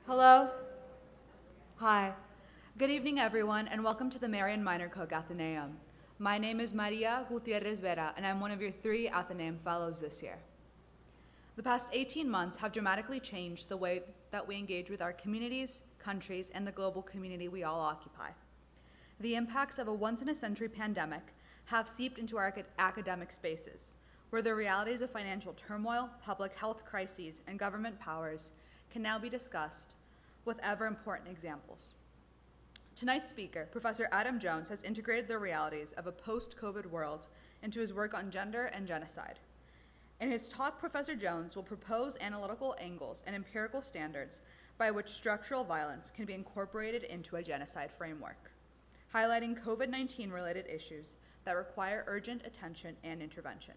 Hello? Hi. Good evening, everyone, and welcome to the Marian Minor Cook Athenaeum. My name is Maria Gutierrez Vera, and I'm one of your 3 Athenaeum Fellows this year. The past 18 months have dramatically changed the way that we engage with our communities, countries, and the global community we all occupy. The impacts of a once-in-a-century pandemic have seeped into our academic spaces, where the realities of financial turmoil, public health crises, and government powers can now be discussed with ever-important examples. Tonight's speaker, Professor Adam Jones, has integrated the realities of a post-COVID world into his work on gender and genocide. In his talk, Professor Jones will propose analytical angles and empirical standards by which structural violence can be incorporated into a genocide framework, highlighting COVID-19 related issues that require urgent attention and intervention.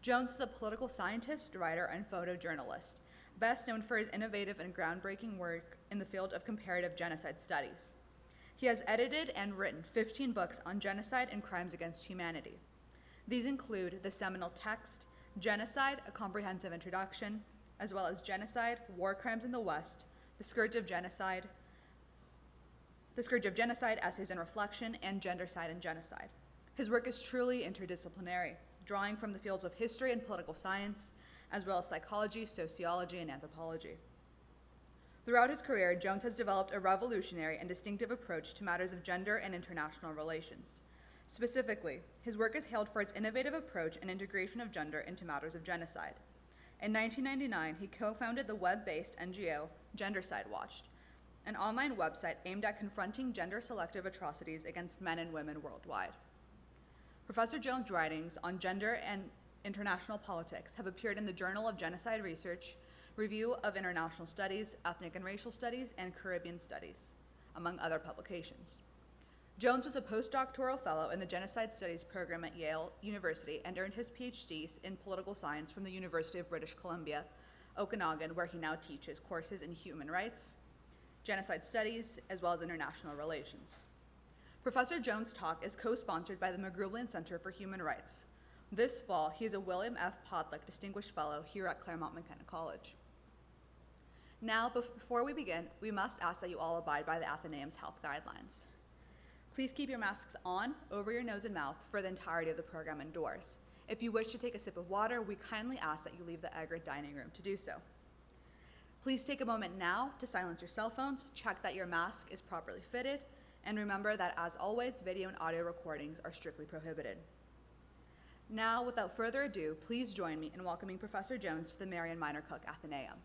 Jones is a political scientist, writer, and photojournalist, best known for his innovative and groundbreaking work in the field of comparative genocide studies. He has edited and written 15 books on genocide and crimes against humanity. These include the seminal text, Genocide, A Comprehensive Introduction, as well as Genocide, War Crimes in the West, The Scourge of Genocide, Essays and Reflection, and Gendercide and Genocide. His work is truly interdisciplinary, drawing from the fields of history and political science, as well as psychology, sociology, and anthropology. Throughout his career, Jones has developed a revolutionary and distinctive approach to matters of gender and international relations. Specifically, his work is hailed for its innovative approach and integration of gender into matters of genocide. In 1999, he co-founded the web-based NGO Gendercide Watch, an online website aimed at confronting gender-selective atrocities against men and women worldwide. Professor Jones' writings on gender and international politics have appeared in the Journal of Genocide Research, Review of International Studies, Ethnic and Racial Studies, and Caribbean Studies, among other publications. Jones was a postdoctoral fellow in the Genocide Studies program at Yale University and earned his PhD in political science from the University of British Columbia, Okanagan, where he now teaches courses in human rights, genocide studies, as well as international relations. Professor Jones' talk is co-sponsored by the McKenna Center for Human Rights. This fall, he is a William F. Podlich Distinguished Fellow here at Claremont McKenna College. Now, before we begin, we must ask that you all abide by the Athenaeum's health guidelines. Please keep your masks on, over your nose and mouth, for the entirety of the program indoors. If you wish to take a sip of water, we kindly ask that you leave the Egret dining room to do so. Please take a moment now to silence your cell phones, check that your mask is properly fitted, and remember that, as always, video and audio recordings are strictly prohibited. Now, without further ado, please join me in welcoming Professor Jones to the Marian Minor Cook Athenaeum.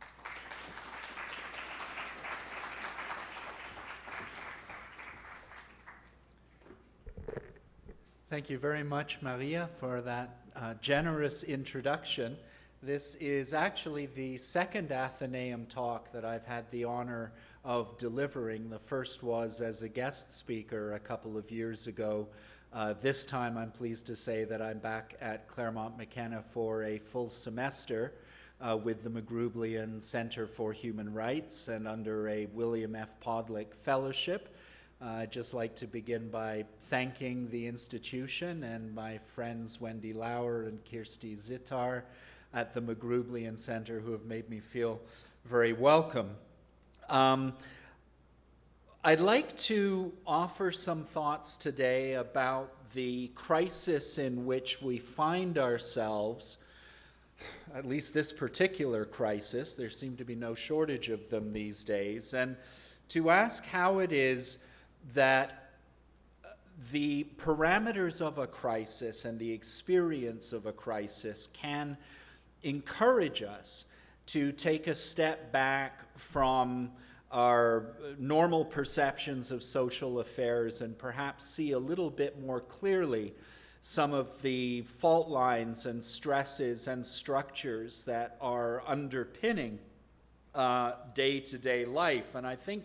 Thank you very much, Maria, for that generous introduction. This is actually the second Athenaeum talk that I've had the honor of delivering. The first was as a guest speaker a couple of years ago. This time I'm pleased to say that I'm back at Claremont McKenna for a full semester with the McKenna Center for Human Rights and under a William F. Podlich Fellowship. I'd just like to begin by thanking the institution and my friends Wendy Lauer and Kirsty Zitar at the McKenna Center who have made me feel very welcome. I'd like to offer some thoughts today about the crisis in which we find ourselves, at least this particular crisis. There seem to be no shortage of them these days, and to ask how it is that the parameters of a crisis and the experience of a crisis can encourage us to take a step back from our normal perceptions of social affairs and perhaps see a little bit more clearly some of the fault lines and stresses and structures that are underpinning day-to-day life. And I think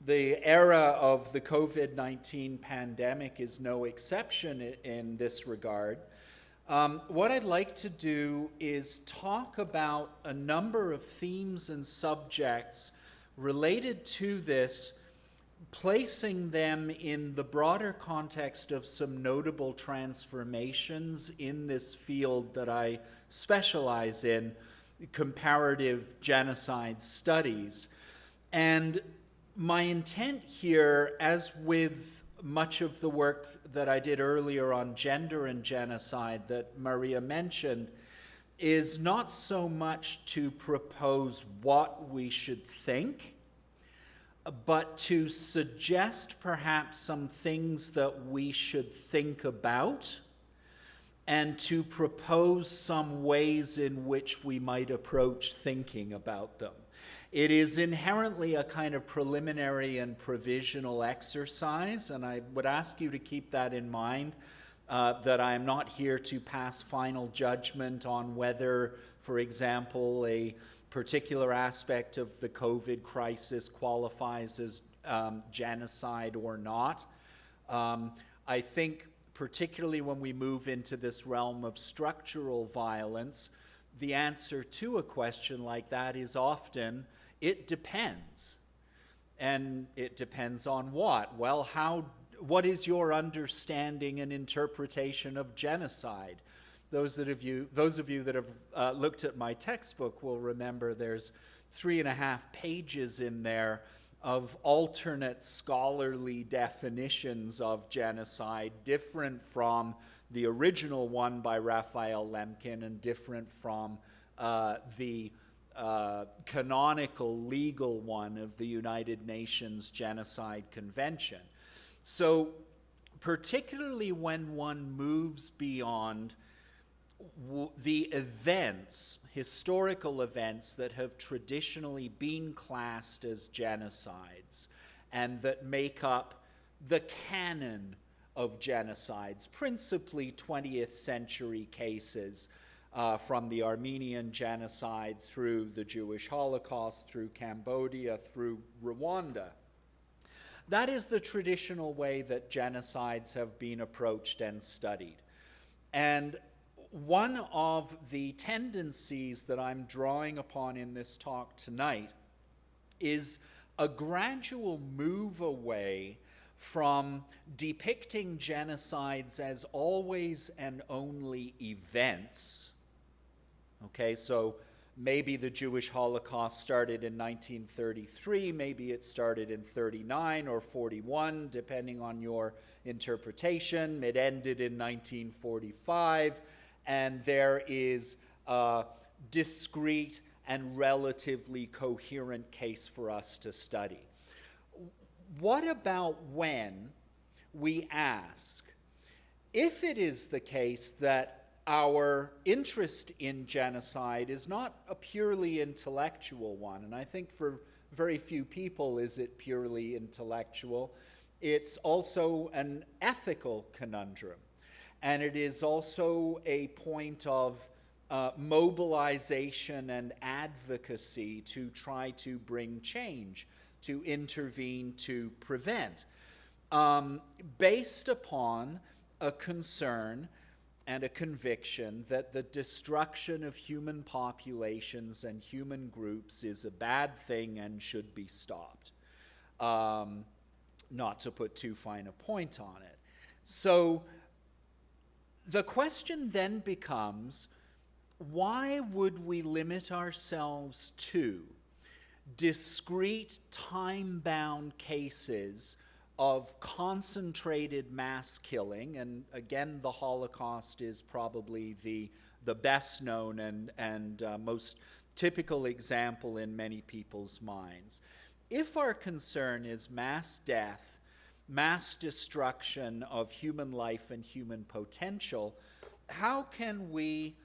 the era of the COVID-19 pandemic is no exception in this regard. What I'd like to do is talk about a number of themes and subjects related to this, placing them in the broader context of some notable transformations in this field that I specialize in, comparative genocide studies. And my intent here, as with much of the work that I did earlier on gender and genocide that Maria mentioned, is not so much to propose what we should think, but to suggest perhaps some things that we should think about, and to propose some ways in which we might approach thinking about them. It is inherently a kind of preliminary and provisional exercise, and I would ask you to keep that in mind, that I am not here to pass final judgment on whether, for example, a particular aspect of the COVID crisis qualifies as genocide or not. I think particularly when we move into this realm of structural violence, the answer to a question like that is often, it depends. And it depends on what? Well, what is your understanding and interpretation of genocide? Those of you that have looked at my textbook will remember there's 3.5 pages in there of alternate scholarly definitions of genocide, different from the original one by Raphael Lemkin and different from the canonical legal one of the United Nations Genocide Convention. So particularly when one moves beyond the events, historical events that have traditionally been classed as genocides and that make up the canon of genocides, principally 20th century cases, from the Armenian genocide through the Jewish Holocaust, through Cambodia, through Rwanda. That is the traditional way that genocides have been approached and studied. And one of the tendencies that I'm drawing upon in this talk tonight is a gradual move away from depicting genocides as always and only events. Okay, so maybe the Jewish Holocaust started in 1933, maybe it started in 39 or 41, depending on your interpretation. It ended in 1945. And there is a discrete and relatively coherent case for us to study. What about when we ask, if it is the case that our interest in genocide is not a purely intellectual one, and I think for very few people is it purely intellectual, it's also an ethical conundrum. And it is also a point of mobilization and advocacy to try to bring change, to intervene, to prevent, based upon a concern and a conviction that the destruction of human populations and human groups is a bad thing and should be stopped. Not to put too fine a point on it. So the question then becomes, why would we limit ourselves to discrete, time-bound cases of concentrated mass killing? And again, the Holocaust is probably the best known and most typical example in many people's minds. If our concern is mass death, mass destruction of human life and human potential, how can we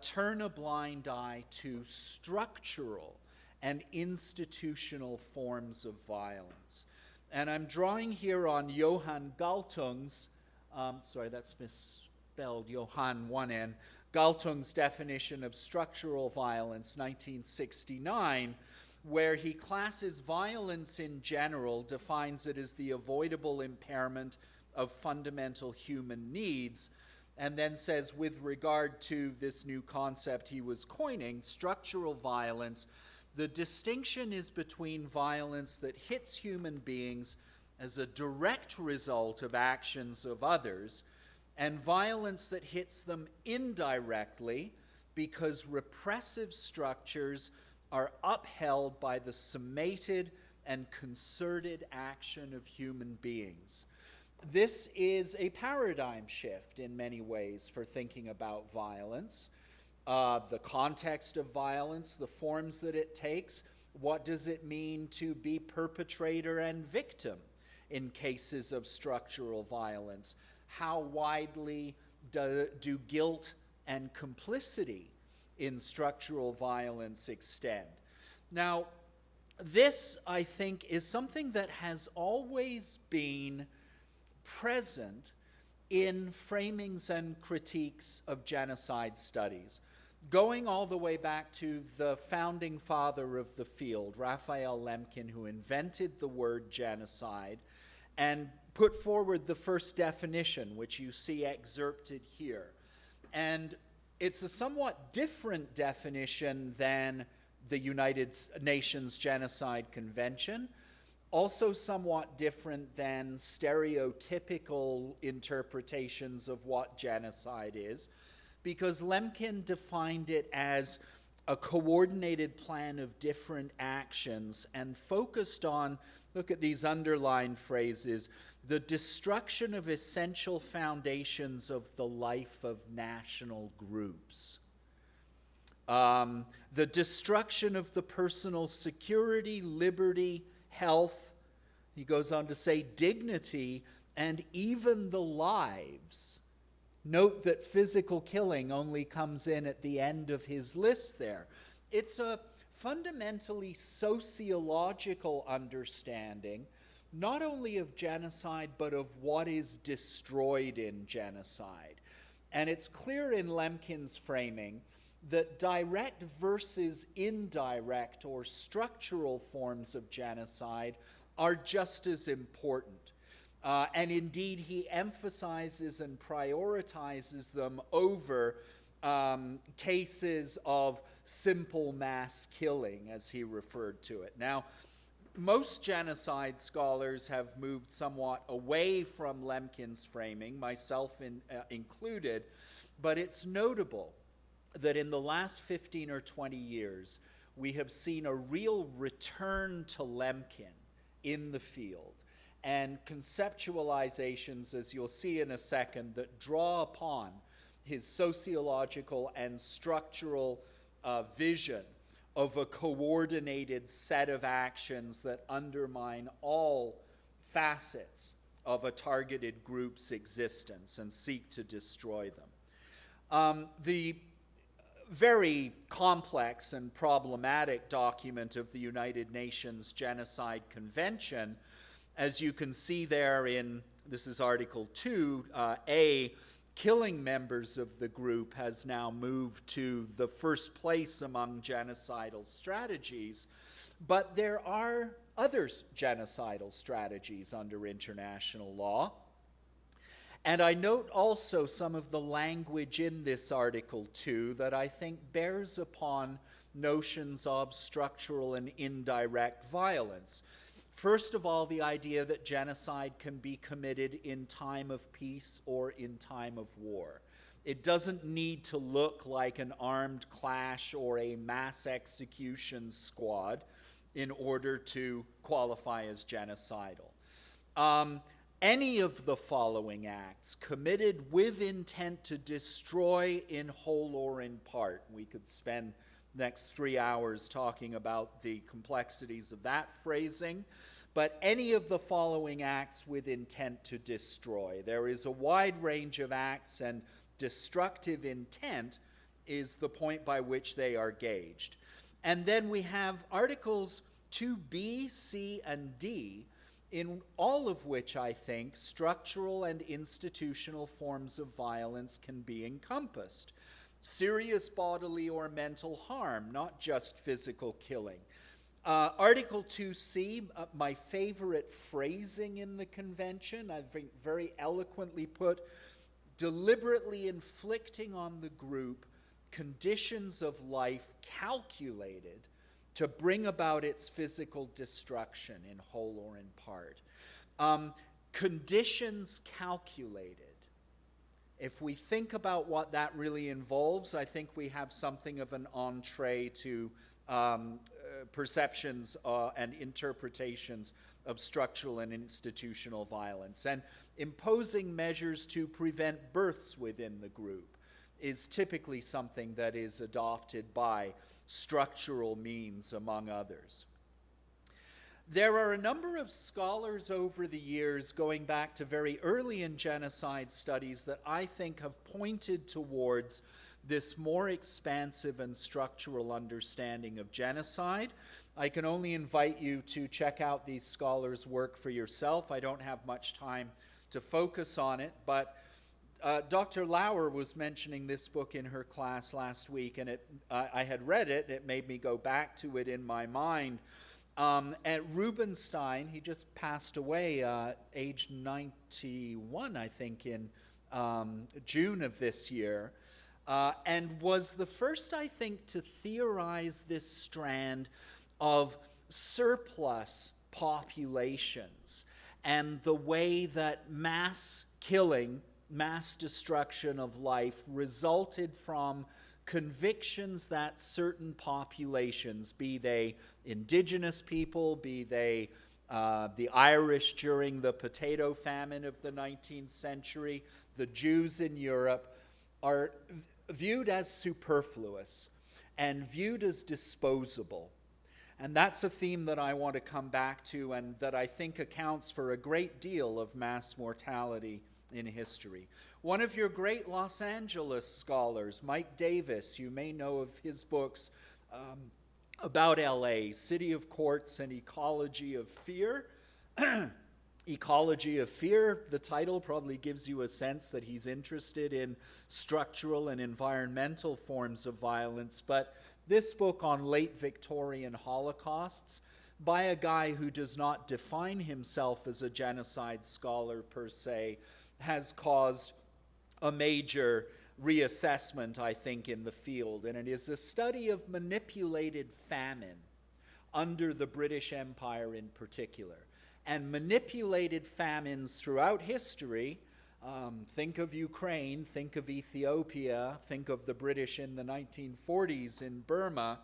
turn a blind eye to structural and institutional forms of violence? And I'm drawing here on Johan Galtung's, sorry, that's misspelled, Johan, one N, Galtung's definition of structural violence, 1969, where he classes violence in general, defines it as the avoidable impairment of fundamental human needs, and then says, with regard to this new concept he was coining, structural violence, the distinction is between violence that hits human beings as a direct result of actions of others, and violence that hits them indirectly because repressive structures are upheld by the summated and concerted action of human beings. This is a paradigm shift in many ways for thinking about violence. The context of violence, the forms that it takes, what does it mean to be perpetrator and victim in cases of structural violence? How widely do guilt and complicity in structural violence extend? Now, this, I think, is something that has always been present in framings and critiques of genocide studies, going all the way back to the founding father of the field, Raphael Lemkin, who invented the word genocide and put forward the first definition, which you see excerpted here. And it's a somewhat different definition than the United Nations Genocide Convention, also somewhat different than stereotypical interpretations of what genocide is, because Lemkin defined it as a coordinated plan of different actions and focused on, look at these underlined phrases, the destruction of essential foundations of the life of national groups. The destruction of the personal security, liberty, health, he goes on to say dignity, and even the lives. Note that physical killing only comes in at the end of his list there. It's a fundamentally sociological understanding, not only of genocide, but of what is destroyed in genocide. And it's clear in Lemkin's framing that direct versus indirect or structural forms of genocide are just as important. And indeed, he emphasizes and prioritizes them over cases of simple mass killing, as he referred to it. Now, most genocide scholars have moved somewhat away from Lemkin's framing, myself included, but it's notable that in the last 15 or 20 years, we have seen a real return to Lemkin in the field and conceptualizations, as you'll see in a second, that draw upon his sociological and structural vision of a coordinated set of actions that undermine all facets of a targeted group's existence and seek to destroy them. The very complex and problematic document of the United Nations Genocide Convention, as you can see there in, this is Article 2, killing members of the group has now moved to the first place among genocidal strategies, but there are other genocidal strategies under international law. And I note also some of the language in this Article 2 that I think bears upon notions of structural and indirect violence. First of all, the idea that genocide can be committed in time of peace or in time of war. It doesn't need to look like an armed clash or a mass execution squad in order to qualify as genocidal. Any of the following acts committed with intent to destroy in whole or in part. We could spend the next 3 hours talking about the complexities of that phrasing, but any of the following acts with intent to destroy. There is a wide range of acts, and destructive intent is the point by which they are gauged. And then we have Articles 2B, C, and D, in all of which I think structural and institutional forms of violence can be encompassed. Serious bodily or mental harm, not just physical killing. Article 2C, my favorite phrasing in the convention, I think very eloquently put, deliberately inflicting on the group conditions of life calculated to bring about its physical destruction in whole or in part. Conditions calculated. If we think about what that really involves, I think we have something of an entree to perceptions and interpretations of structural and institutional violence. And imposing measures to prevent births within the group is typically something that is adopted by structural means, among others. There are a number of scholars over the years, going back to very early in genocide studies, that I think have pointed towards this more expansive and structural understanding of genocide. I can only invite you to check out these scholars' work for yourself. I don't have much time to focus on it, but Dr. Lauer was mentioning this book in her class last week, and I had read it. It made me go back to it in my mind. At Rubenstein, he just passed away, age 91, I think, in June of this year, and was the first, I think, to theorize this strand of surplus populations and the way that mass killing, mass destruction of life resulted from convictions that certain populations, be they indigenous people, be they the Irish during the potato famine of the 19th century, the Jews in Europe, are viewed as superfluous and viewed as disposable. And that's a theme that I want to come back to, and that I think accounts for a great deal of mass mortality in history. One of your great Los Angeles scholars, Mike Davis, you may know of his books about LA, City of Courts and Ecology of Fear. Ecology of Fear, the title probably gives you a sense that he's interested in structural and environmental forms of violence, but this book on late Victorian Holocausts, by a guy who does not define himself as a genocide scholar per se, has caused a major reassessment, I think, in the field. And it is a study of manipulated famine under the British Empire in particular. And manipulated famines throughout history, think of Ukraine, think of Ethiopia, think of the British in the 1940s in Burma,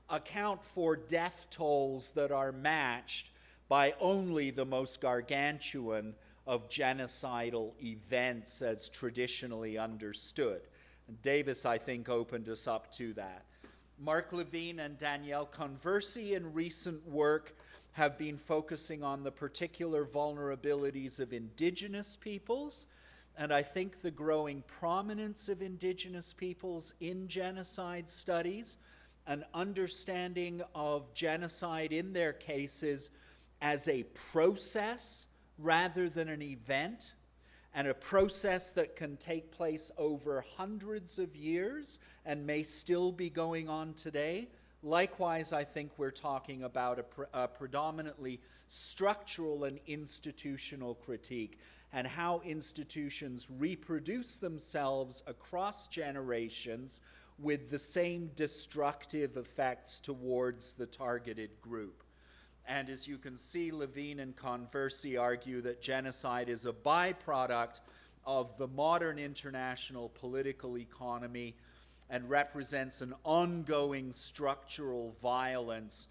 account for death tolls that are matched by only the most gargantuan of genocidal events as traditionally understood. And Davis, I think, opened us up to that. Mark Levine and Danielle Conversi in recent work have been focusing on the particular vulnerabilities of indigenous peoples, and I think the growing prominence of indigenous peoples in genocide studies, an understanding of genocide in their cases as a process rather than an event, and a process that can take place over hundreds of years and may still be going on today. Likewise, I think we're talking about a predominantly structural and institutional critique, and how institutions reproduce themselves across generations with the same destructive effects towards the targeted group. And as you can see, Levine and Conversi argue that genocide is a byproduct of the modern international political economy and represents an ongoing structural violence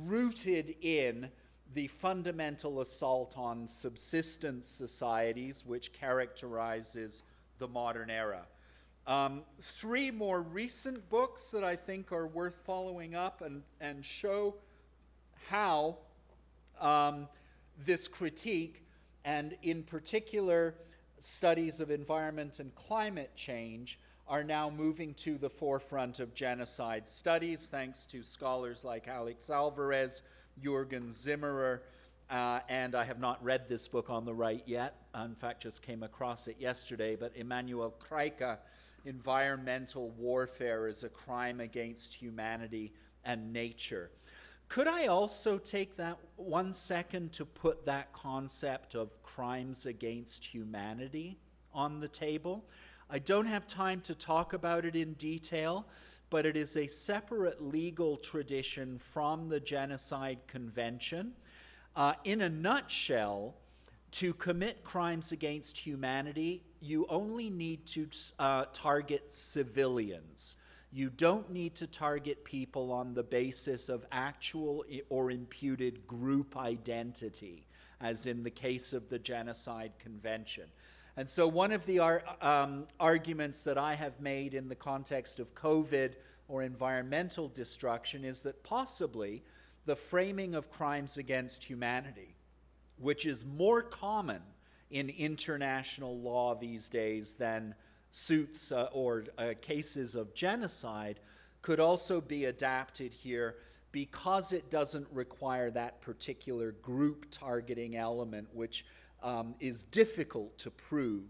rooted in the fundamental assault on subsistence societies, which characterizes the modern era. Three more recent books that I think are worth following up and show how this critique, and in particular studies of environment and climate change, are now moving to the forefront of genocide studies, thanks to scholars like Alex Alvarez, Jürgen Zimmerer, and I have not read this book on the right yet. In fact, just came across it yesterday, but Emanuel Kreika, Environmental Warfare is a Crime Against Humanity and Nature. Could I also take that 1 second to put that concept of crimes against humanity on the table? I don't have time to talk about it in detail, but it is a separate legal tradition from the Genocide Convention. In a nutshell, to commit crimes against humanity, you only need to target civilians. You don't need to target people on the basis of actual or imputed group identity, as in the case of the Genocide Convention. And so one of the arguments that I have made in the context of COVID or environmental destruction is that possibly the framing of crimes against humanity, which is more common in international law these days than suits or cases of genocide, could also be adapted here because it doesn't require that particular group targeting element, which is difficult to prove.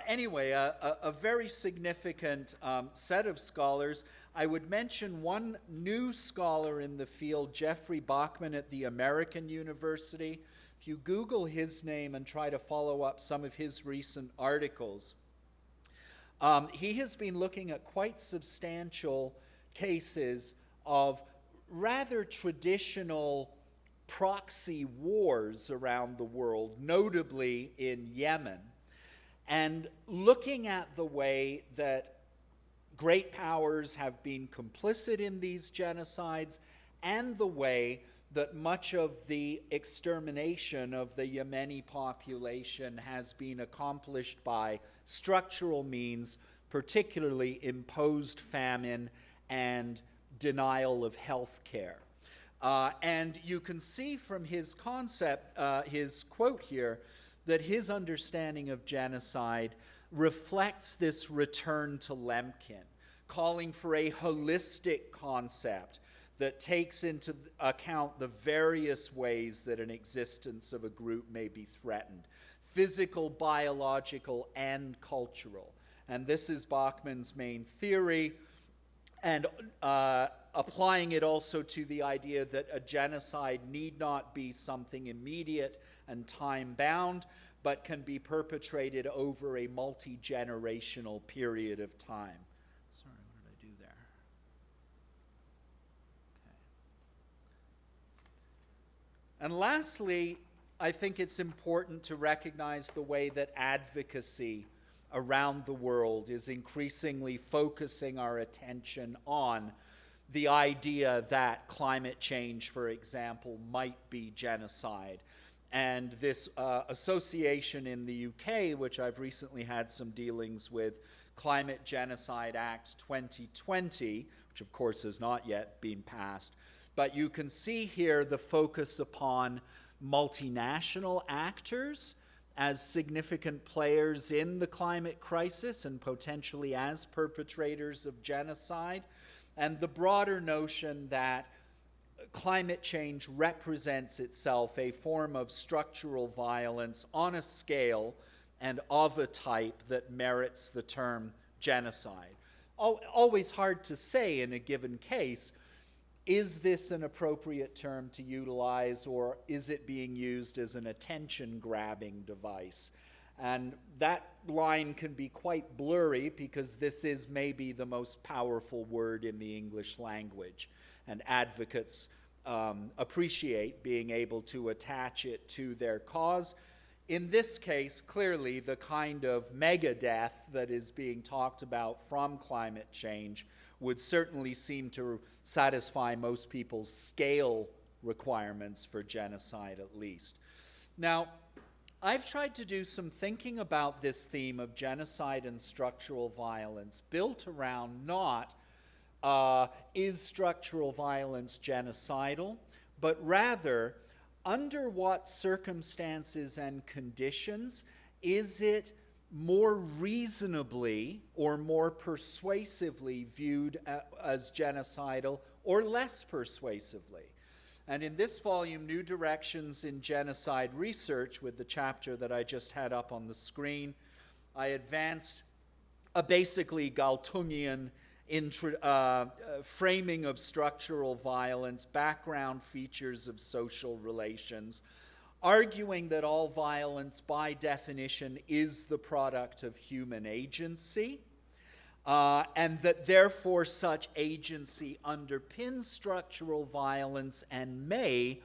Anyway, a very significant set of scholars. I would mention one new scholar in the field, Jeffrey Bachman at the American University. If you Google his name and try to follow up some of his recent articles, he has been looking at quite substantial cases of rather traditional proxy wars around the world, notably in Yemen, and looking at the way that great powers have been complicit in these genocides and the way that much of the extermination of the Yemeni population has been accomplished by structural means, particularly imposed famine and denial of health care. And you can see from his concept, his quote here, that his understanding of genocide reflects this return to Lemkin, calling for a holistic concept that takes into account the various ways that an existence of a group may be threatened, physical, biological, and cultural. And this is Bachman's main theory, and applying it also to the idea that a genocide need not be something immediate and time-bound, but can be perpetrated over a multi-generational period of time. Sorry, what did I do there? Okay. And lastly, I think it's important to recognize the way that advocacy around the world is increasingly focusing our attention on the idea that climate change, for example, might be genocide. And this association in the UK, which I've recently had some dealings with, Climate Genocide Act 2020, which of course has not yet been passed, but you can see here the focus upon multinational actors as significant players in the climate crisis and potentially as perpetrators of genocide, and the broader notion that climate change represents itself a form of structural violence on a scale and of a type that merits the term genocide. Always hard to say in a given case, is this an appropriate term to utilize, or is it being used as an attention-grabbing device? And that line can be quite blurry because this is maybe the most powerful word in the English language, and advocates appreciate being able to attach it to their cause. In this case, clearly the kind of mega-death that is being talked about from climate change would certainly seem to satisfy most people's scale requirements for genocide, at least. Now, I've tried to do some thinking about this theme of genocide and structural violence, built around not is structural violence genocidal, but rather, under what circumstances and conditions is it more reasonably or more persuasively viewed as genocidal, or less persuasively? And in this volume, New Directions in Genocide Research, with the chapter that I just had up on the screen, I advanced a basically Galtungian framing of structural violence, background features of social relations, arguing that all violence by definition is the product of human agency, and that therefore such agency underpins structural violence and may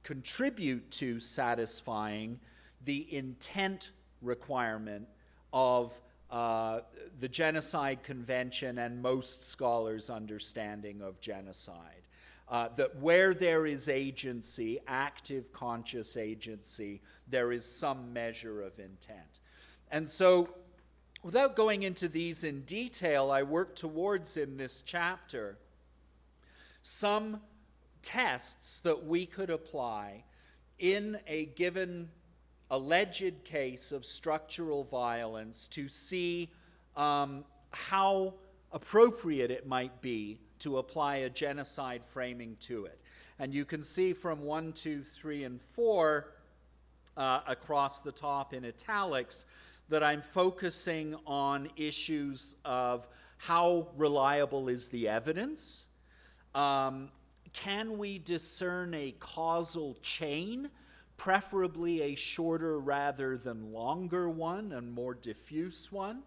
contribute to satisfying the intent requirement of the Genocide Convention and most scholars' understanding of genocide. That where there is agency, active conscious agency, there is some measure of intent. And so, without going into these in detail, I work towards in this chapter some tests that we could apply in a given alleged case of structural violence to see how appropriate it might be to apply a genocide framing to it. And you can see from 1, 2, 3, and 4 across the top in italics that I'm focusing on issues of how reliable is the evidence? Can we discern a causal chain, preferably a shorter rather than longer one, a more diffuse one?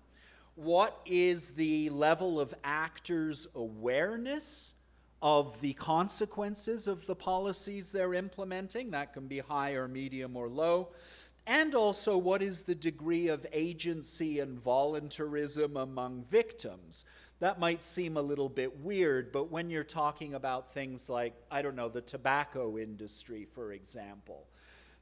What is the level of actors' awareness of the consequences of the policies they're implementing? That can be high or medium or low. And also, what is the degree of agency and voluntarism among victims? That might seem a little bit weird, but when you're talking about things like, I don't know, the tobacco industry, for example,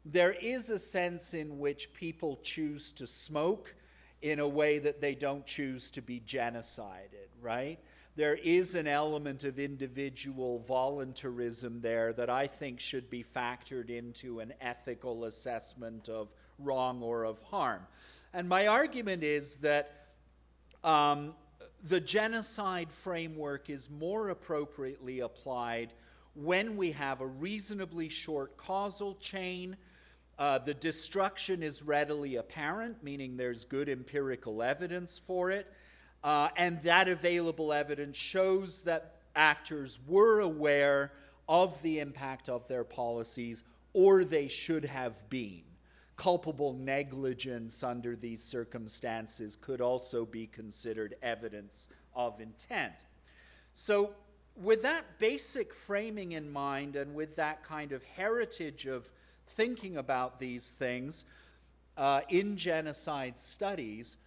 there is a sense in which people choose to smoke in a way that they don't choose to be genocided, right? There is an element of individual voluntarism there that I think should be factored into an ethical assessment of wrong or of harm. And my argument is that the genocide framework is more appropriately applied when we have a reasonably short causal chain. The destruction is readily apparent, meaning there's good empirical evidence for it. And that available evidence shows that actors were aware of the impact of their policies, or they should have been. Culpable negligence under these circumstances could also be considered evidence of intent. So, with that basic framing in mind, and with that kind of heritage of thinking about these things in genocide studies,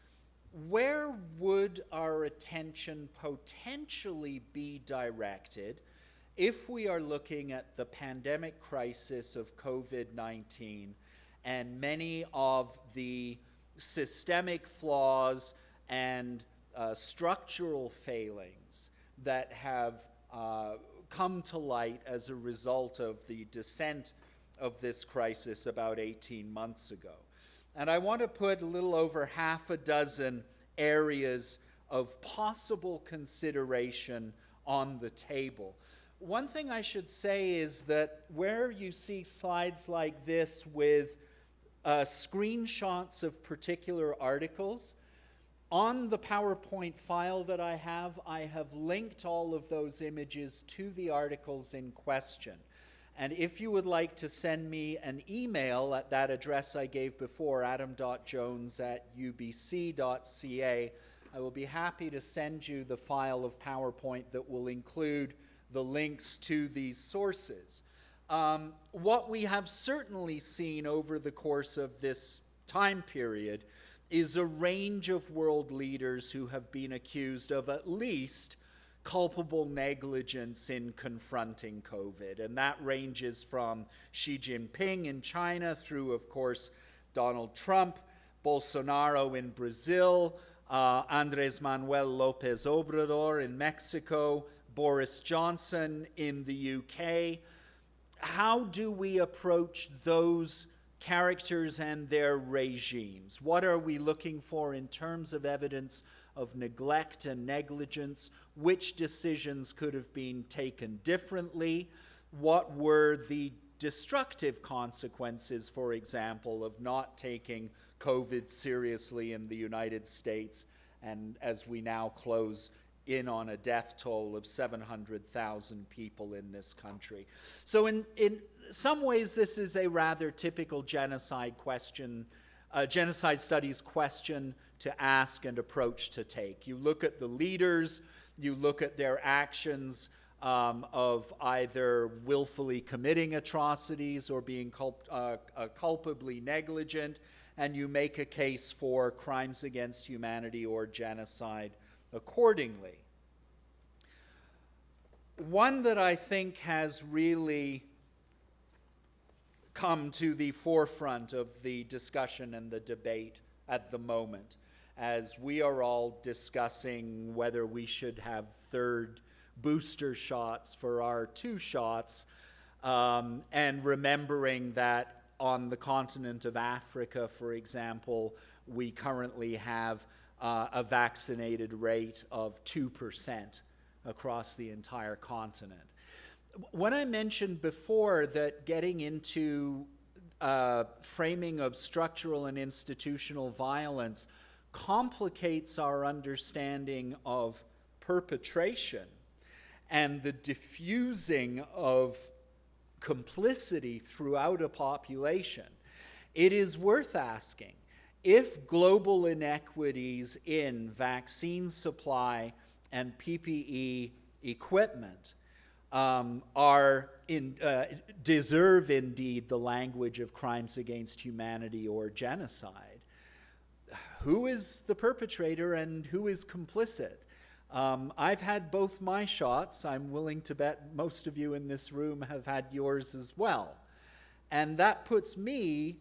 where would our attention potentially be directed if we are looking at the pandemic crisis of COVID-19 and many of the systemic flaws and structural failings that have come to light as a result of the descent of this crisis about 18 months ago? And I want to put a little over half a dozen areas of possible consideration on the table. One thing I should say is that where you see slides like this with screenshots of particular articles, on the PowerPoint file that I have linked all of those images to the articles in question. And if you would like to send me an email at that address I gave before, adam.jones@ubc.ca, I will be happy to send you the file of PowerPoint that will include the links to these sources. What we have certainly seen over the course of this time period is a range of world leaders who have been accused of at least culpable negligence in confronting COVID. And that ranges from Xi Jinping in China through, of course, Donald Trump, Bolsonaro in Brazil, Andrés Manuel López Obrador in Mexico, Boris Johnson in the UK. How do we approach those characters and their regimes? What are we looking for in terms of evidence of neglect and negligence? Which decisions could have been taken differently? What were the destructive consequences, for example, of not taking COVID seriously in the United States, and as we now close in on a death toll of 700,000 people in this country? So in some ways, this is a rather typical genocide question, genocide studies question to ask and approach to take. You look at the leaders, you look at their actions of either willfully committing atrocities or being culpably negligent, and you make a case for crimes against humanity or genocide accordingly. One that I think has really come to the forefront of the discussion and the debate at the moment, as we are all discussing whether we should have third booster shots for our 2 shots, and remembering that on the continent of Africa, for example, we currently have a vaccinated rate of 2% across the entire continent. When I mentioned before that getting into framing of structural and institutional violence complicates our understanding of perpetration and the diffusing of complicity throughout a population, it is worth asking if global inequities in vaccine supply and PPE equipment deserve indeed the language of crimes against humanity or genocide. Who is the perpetrator and who is complicit? I've had both my shots. I'm willing to bet most of you in this room have had yours as well. And that puts me,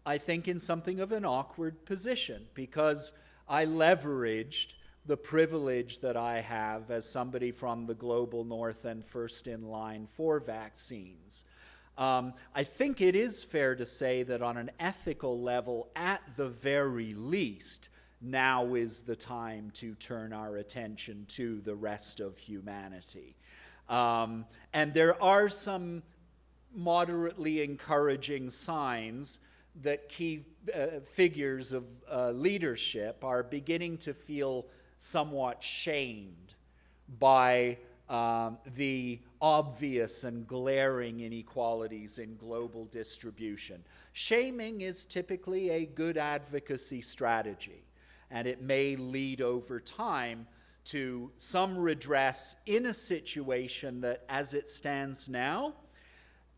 I think, in something of an awkward position because I leveraged the privilege that I have as somebody from the global north and first in line for vaccines. I think it is fair to say that on an ethical level, at the very least, now is the time to turn our attention to the rest of humanity. And there are some moderately encouraging signs that key figures of leadership are beginning to feel somewhat shamed by the obvious and glaring inequalities in global distribution. Shaming is typically a good advocacy strategy, and it may lead over time to some redress in a situation that, as it stands now,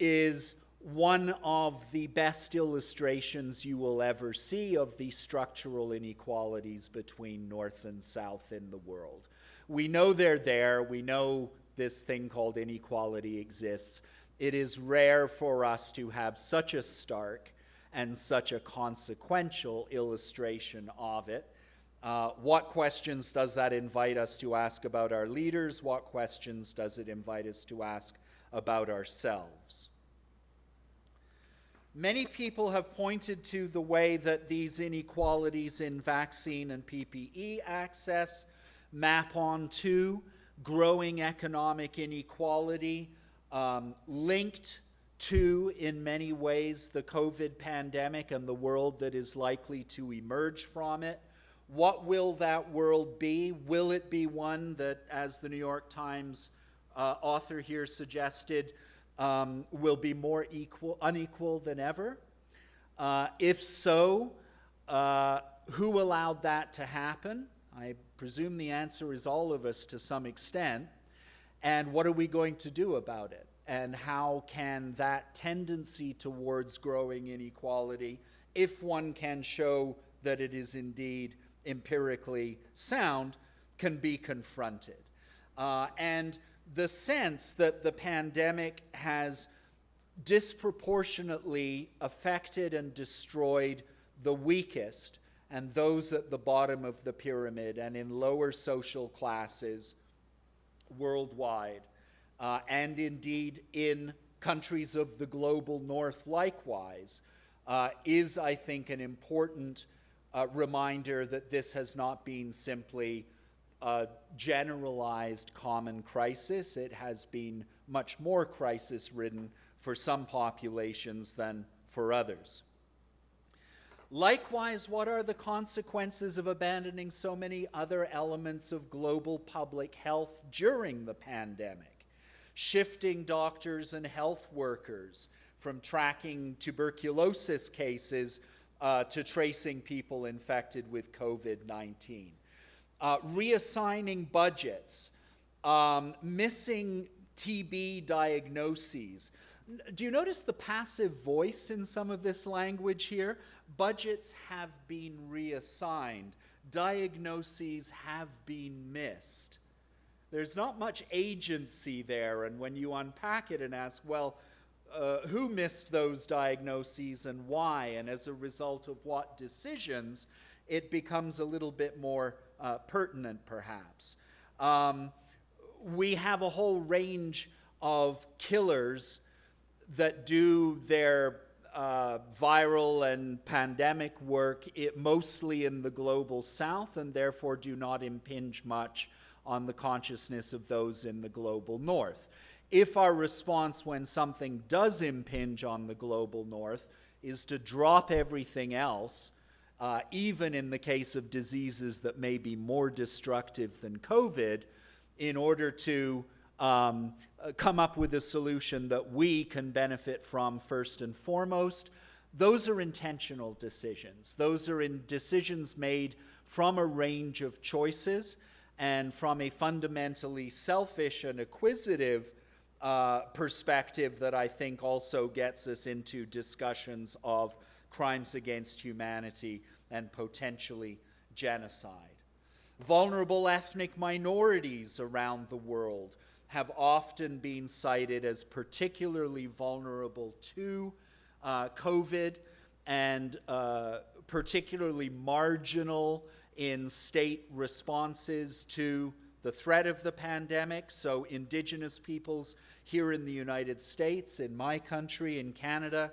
is one of the best illustrations you will ever see of the structural inequalities between North and South in the world. We know they're there. We know this thing called inequality exists. It is rare for us to have such a stark and such a consequential illustration of it. What questions does that invite us to ask about our leaders? What questions does it invite us to ask about ourselves? Many people have pointed to the way that these inequalities in vaccine and PPE access map onto growing economic inequality, linked to, in many ways, the COVID pandemic and the world that is likely to emerge from it. What will that world be? Will it be one that, as the New York Times author here suggested, will be more unequal than ever? If so, who allowed that to happen? I presume the answer is all of us to some extent. And what are we going to do about it? And how can that tendency towards growing inequality, if one can show that it is indeed empirically sound, can be confronted? And the sense that the pandemic has disproportionately affected and destroyed the weakest and those at the bottom of the pyramid and in lower social classes worldwide, and indeed in countries of the global north likewise, is, I think, an important reminder that this has not been simply a generalized common crisis. It has been much more crisis-ridden for some populations than for others. Likewise, what are the consequences of abandoning so many other elements of global public health during the pandemic? Shifting doctors and health workers from tracking tuberculosis cases to tracing people infected with COVID-19. Reassigning budgets, missing TB diagnoses, Do you notice the passive voice in some of this language here? Budgets have been reassigned. Diagnoses have been missed. There's not much agency there, and when you unpack it and ask, well, who missed those diagnoses and why, and as a result of what decisions, it becomes a little bit more pertinent, perhaps. We have a whole range of killers that do their viral and pandemic work mostly in the global south, and therefore do not impinge much on the consciousness of those in the global north. If our response when something does impinge on the global north is to drop everything else, even in the case of diseases that may be more destructive than COVID, in order to come up with a solution that we can benefit from first and foremost, those are intentional decisions. Those are decisions made from a range of choices and from a fundamentally selfish and acquisitive perspective that I think also gets us into discussions of crimes against humanity and potentially genocide. Vulnerable ethnic minorities around the world have often been cited as particularly vulnerable to COVID and particularly marginal in state responses to the threat of the pandemic. So indigenous peoples here in the United States, in my country, in Canada,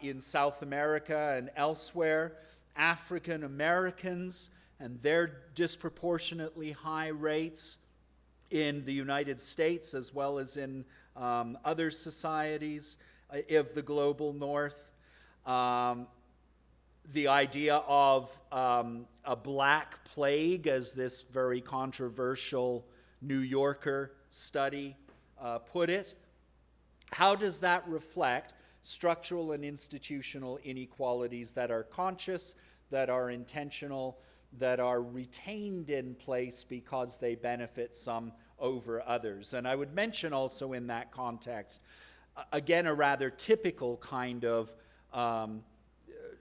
in South America and elsewhere, African Americans and their disproportionately high rates in the United States as well as in other societies of the global north. The idea of a black plague, as this very controversial New Yorker study put it. How does that reflect structural and institutional inequalities that are conscious, that are intentional, that are retained in place because they benefit some over others? And I would mention also in that context, again, a rather typical kind of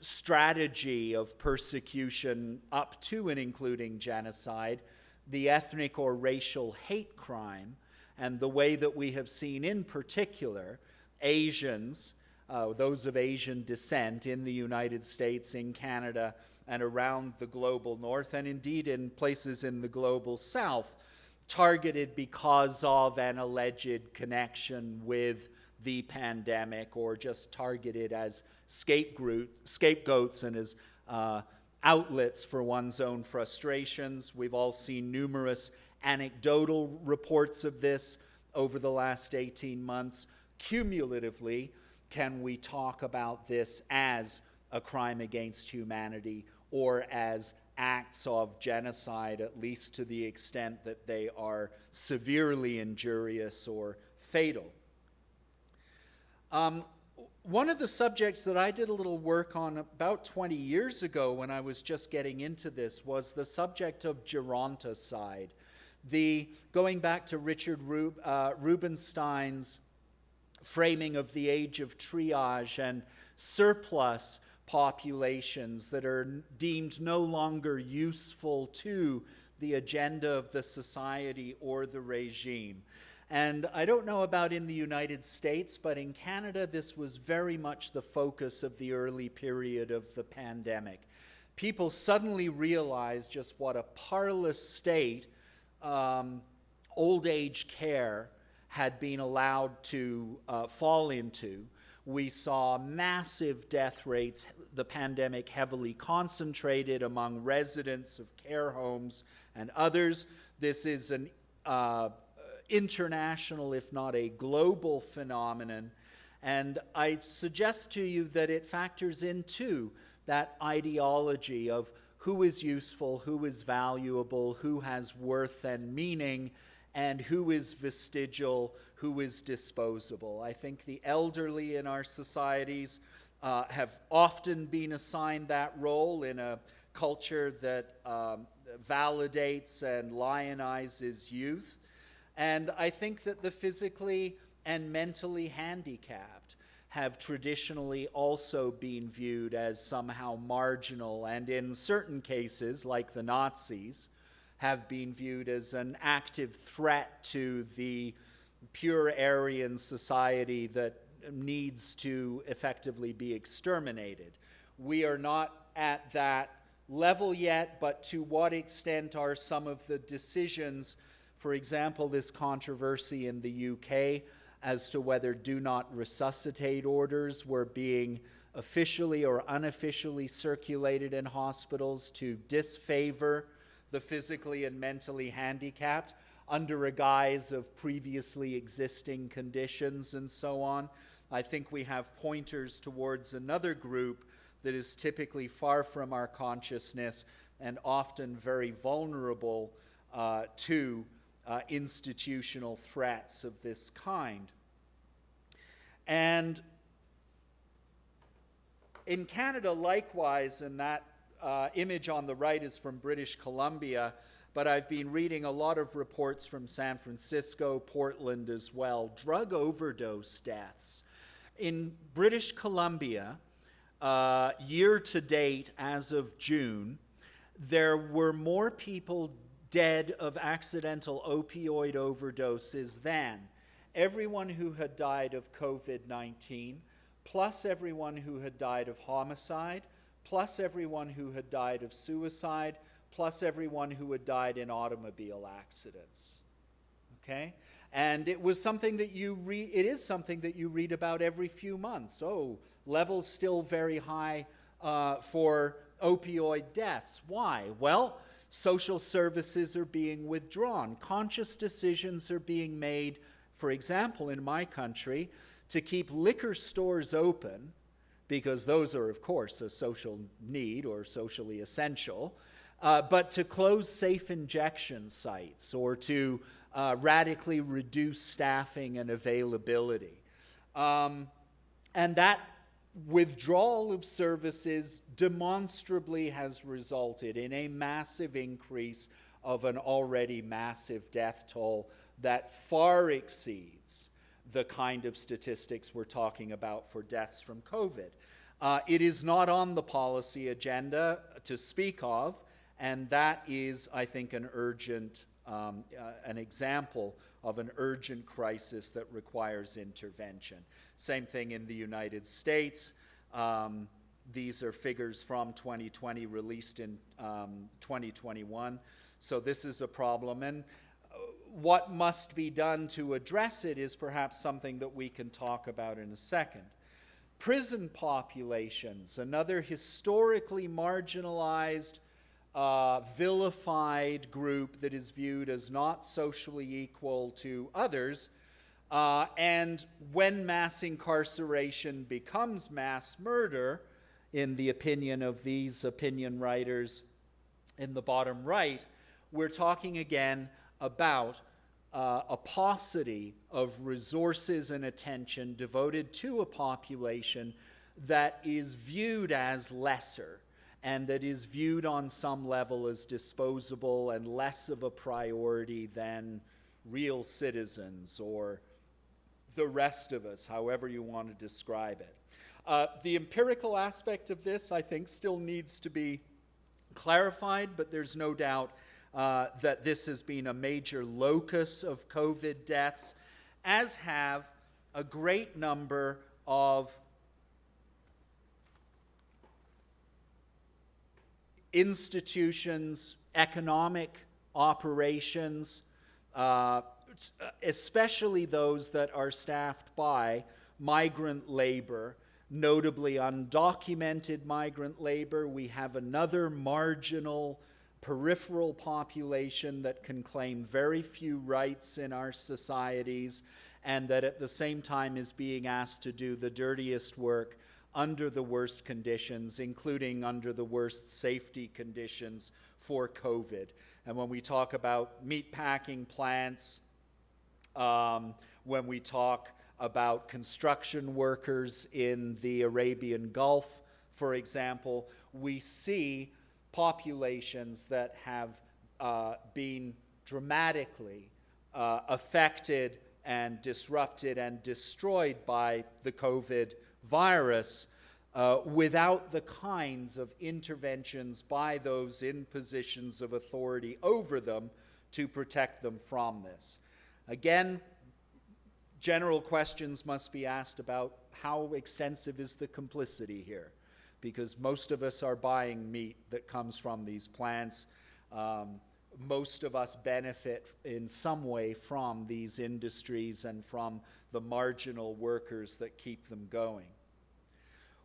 strategy of persecution up to and including genocide, the ethnic or racial hate crime, and the way that we have seen in particular Asians, those of Asian descent in the United States, in Canada, and around the global north, and indeed in places in the global south, targeted because of an alleged connection with the pandemic, or just targeted as scapegoats and as outlets for one's own frustrations. We've all seen numerous anecdotal reports of this over the last 18 months. Cumulatively, can we talk about this as a crime against humanity or as acts of genocide, at least to the extent that they are severely injurious or fatal? One of the subjects that I did a little work on about 20 years ago when I was just getting into this was the subject of geronticide. Going back to Richard Rubinstein's framing of the age of triage and surplus populations that are deemed no longer useful to the agenda of the society or the regime. And I don't know about in the United States, but in Canada, this was very much the focus of the early period of the pandemic. People suddenly realized just what a parlous state old age care had been allowed to fall into. We saw massive death rates, the pandemic heavily concentrated among residents of care homes and others. This is an international, if not a global phenomenon. And I suggest to you that it factors into that ideology of who is useful, who is valuable, who has worth and meaning, and who is vestigial, who is disposable. I think the elderly in our societies have often been assigned that role in a culture that validates and lionizes youth. And I think that the physically and mentally handicapped have traditionally also been viewed as somehow marginal, and in certain cases, like the Nazis, have been viewed as an active threat to the pure Aryan society that needs to effectively be exterminated. We are not at that level yet, but to what extent are some of the decisions, for example, this controversy in the UK as to whether do not resuscitate orders were being officially or unofficially circulated in hospitals to disfavor the physically and mentally handicapped under a guise of previously existing conditions and so on. I think we have pointers towards another group that is typically far from our consciousness and often very vulnerable to institutional threats of this kind. And in Canada, likewise, and that image on the right is from British Columbia, but I've been reading a lot of reports from San Francisco, Portland as well, drug overdose deaths. In British Columbia, year to date, as of June, there were more people dead of accidental opioid overdoses than everyone who had died of COVID-19, plus everyone who had died of homicide, plus everyone who had died of suicide, plus everyone who had died in automobile accidents. Okay? And it was something that it is something that you read about every few months. Oh, levels still very high for opioid deaths. Why? Well, social services are being withdrawn. Conscious decisions are being made, for example, in my country, to keep liquor stores open, because those are, of course, a social need or socially essential, but to close safe injection sites or to radically reduce staffing and availability. And that withdrawal of services demonstrably has resulted in a massive increase of an already massive death toll that far exceeds the kind of statistics we're talking about for deaths from COVID. It is not on the policy agenda to speak of, and that is, I think, an example of an urgent crisis that requires intervention. Same thing in the United States. These are figures from 2020 released in 2021. So this is a problem. And what must be done to address it is perhaps something that we can talk about in a second. Prison populations, another historically marginalized, vilified group that is viewed as not socially equal to others. And when mass incarceration becomes mass murder, in the opinion of these opinion writers in the bottom right, we're talking again about a paucity of resources and attention devoted to a population that is viewed as lesser and that is viewed on some level as disposable and less of a priority than real citizens or the rest of us, however you want to describe it. The empirical aspect of this, I think, still needs to be clarified, but there's no doubt that this has been a major locus of COVID deaths, as have a great number of institutions, economic operations, especially those that are staffed by migrant labor, notably undocumented migrant labor. We have another marginal peripheral population that can claim very few rights in our societies and that at the same time is being asked to do the dirtiest work under the worst conditions, including under the worst safety conditions for COVID. And when we talk about meatpacking plants, when we talk about construction workers in the Arabian Gulf, for example, we see populations that have been dramatically affected and disrupted and destroyed by the COVID virus without the kinds of interventions by those in positions of authority over them to protect them from this. Again, general questions must be asked about how extensive is the complicity here, because most of us are buying meat that comes from these plants. Most of us benefit in some way from these industries and from the marginal workers that keep them going.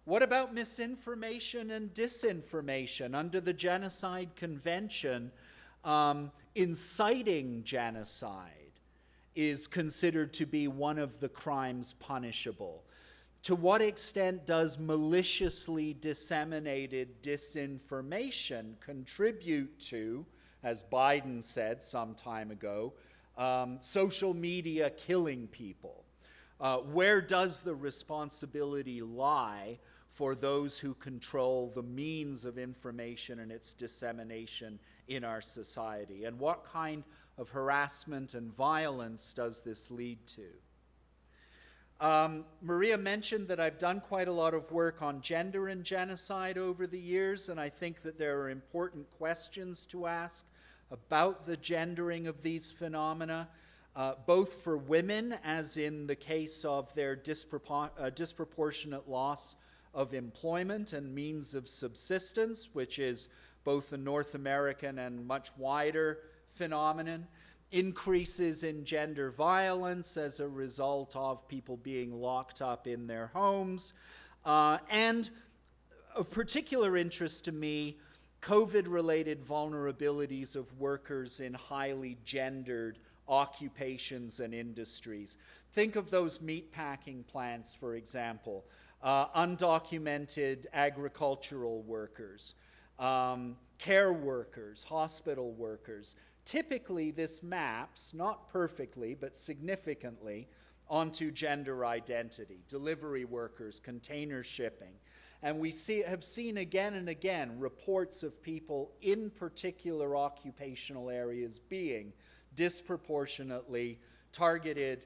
What about misinformation and disinformation? Under the Genocide Convention, inciting genocide is considered to be one of the crimes punishable. To what extent does maliciously disseminated disinformation contribute to, as Biden said some time ago, social media killing people? Where does the responsibility lie for those who control the means of information and its dissemination in our society? And what kind of harassment and violence does this lead to? Maria mentioned that I've done quite a lot of work on gender and genocide over the years, and I think that there are important questions to ask about the gendering of these phenomena, both for women, as in the case of their disproportionate loss of employment and means of subsistence, which is both a North American and much wider phenomenon, increases in gender violence as a result of people being locked up in their homes, and of particular interest to me, COVID-related vulnerabilities of workers in highly gendered occupations and industries. Think of those meatpacking plants, for example, undocumented agricultural workers, care workers, hospital workers. Typically, this maps, not perfectly, but significantly, onto gender identity, delivery workers, container shipping. And we have seen again and again reports of people in particular occupational areas being disproportionately targeted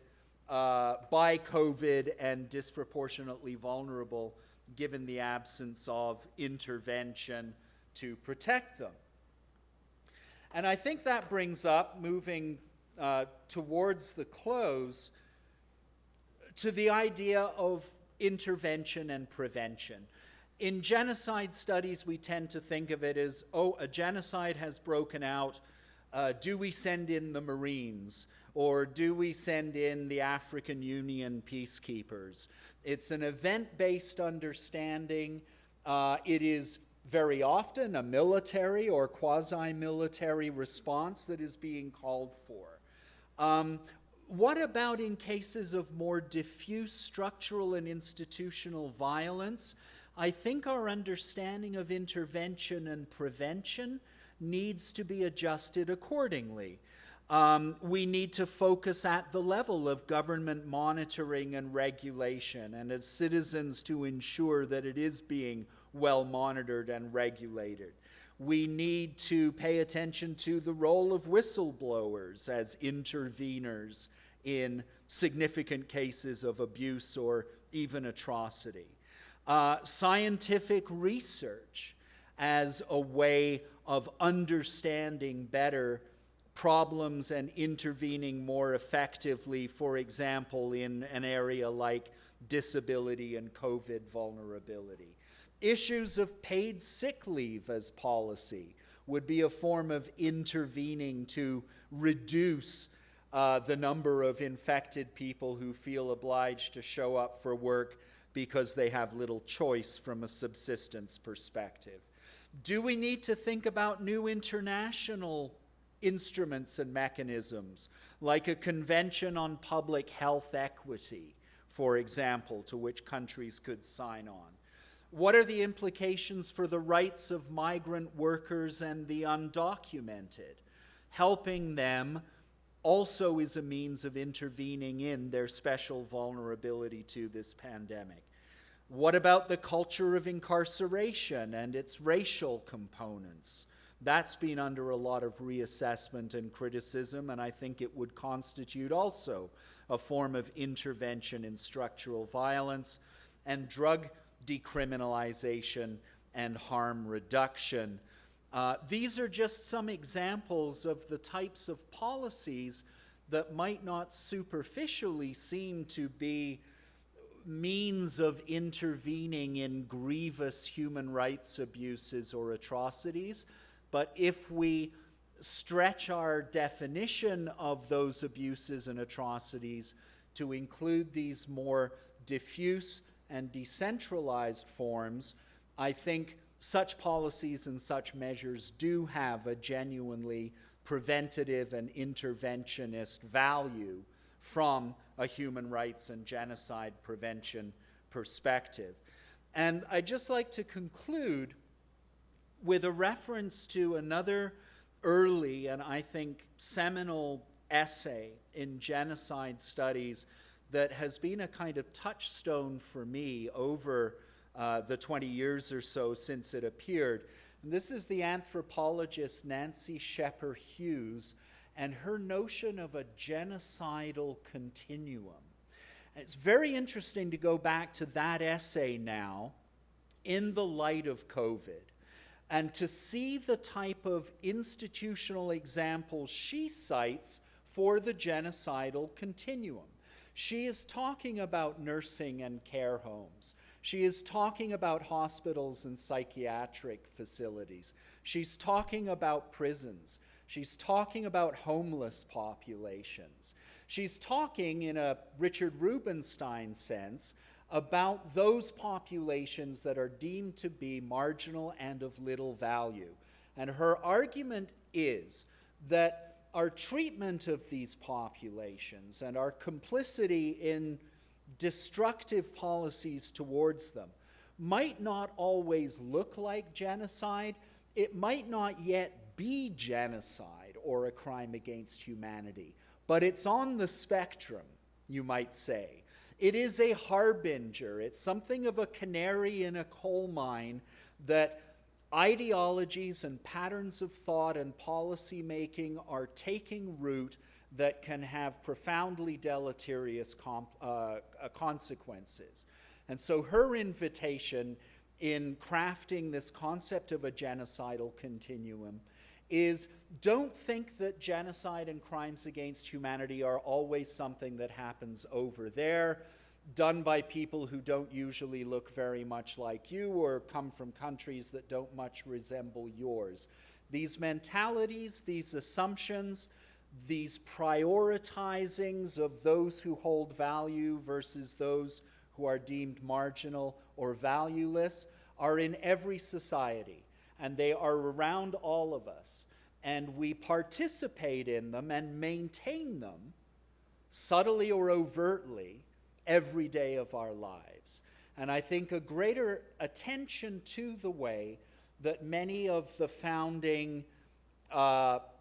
by COVID and disproportionately vulnerable given the absence of intervention to protect them. And I think that brings up, moving towards the close, to the idea of intervention and prevention. In genocide studies, we tend to think of it as, oh, a genocide has broken out. Do we send in the Marines? Or do we send in the African Union peacekeepers? It's an event-based understanding. It is very often a military or quasi-military response that is being called for. What about in cases of more diffuse structural and institutional violence? I think our understanding of intervention and prevention needs to be adjusted accordingly. We need to focus at the level of government monitoring and regulation, and as citizens to ensure that it is being well monitored and regulated. We need to pay attention to the role of whistleblowers as interveners in significant cases of abuse or even atrocity. Scientific research as a way of understanding better problems and intervening more effectively, for example, in an area like disability and COVID vulnerability. Issues of paid sick leave as policy would be a form of intervening to reduce the number of infected people who feel obliged to show up for work because they have little choice from a subsistence perspective. Do we need to think about new international instruments and mechanisms, like a convention on public health equity, for example, to which countries could sign on? What are the implications for the rights of migrant workers and the undocumented? Helping them also is a means of intervening in their special vulnerability to this pandemic. What about the culture of incarceration and its racial components? That's been under a lot of reassessment and criticism, and I think it would constitute also a form of intervention in structural violence, and drug decriminalization and harm reduction. These are just some examples of the types of policies that might not superficially seem to be means of intervening in grievous human rights abuses or atrocities. But if we stretch our definition of those abuses and atrocities to include these more diffuse and decentralized forms, I think such policies and such measures do have a genuinely preventative and interventionist value from a human rights and genocide prevention perspective. And I'd just like to conclude with a reference to another early and I think seminal essay in genocide studies that has been a kind of touchstone for me over the 20 years or so since it appeared. And this is the anthropologist Nancy Shepherd Hughes and her notion of a genocidal continuum. And it's very interesting to go back to that essay now in the light of COVID and to see the type of institutional examples she cites for the genocidal continuum. She is talking about nursing and care homes. She is talking about hospitals and psychiatric facilities. She's talking about prisons. She's talking about homeless populations. She's talking, in a Richard Rubinstein sense, about those populations that are deemed to be marginal and of little value. And her argument is that our treatment of these populations and our complicity in destructive policies towards them might not always look like genocide. It might not yet be genocide or a crime against humanity, but it's on the spectrum, you might say. It is a harbinger. It's something of a canary in a coal mine that ideologies and patterns of thought and policy making are taking root that can have profoundly deleterious consequences. And so her invitation in crafting this concept of a genocidal continuum is, don't think that genocide and crimes against humanity are always something that happens over there, done by people who don't usually look very much like you or come from countries that don't much resemble yours. These mentalities, these assumptions, these prioritizings of those who hold value versus those who are deemed marginal or valueless are in every society, and they are around all of us, and we participate in them and maintain them subtly or overtly every day of our lives. And I think a greater attention to the way that many of the founding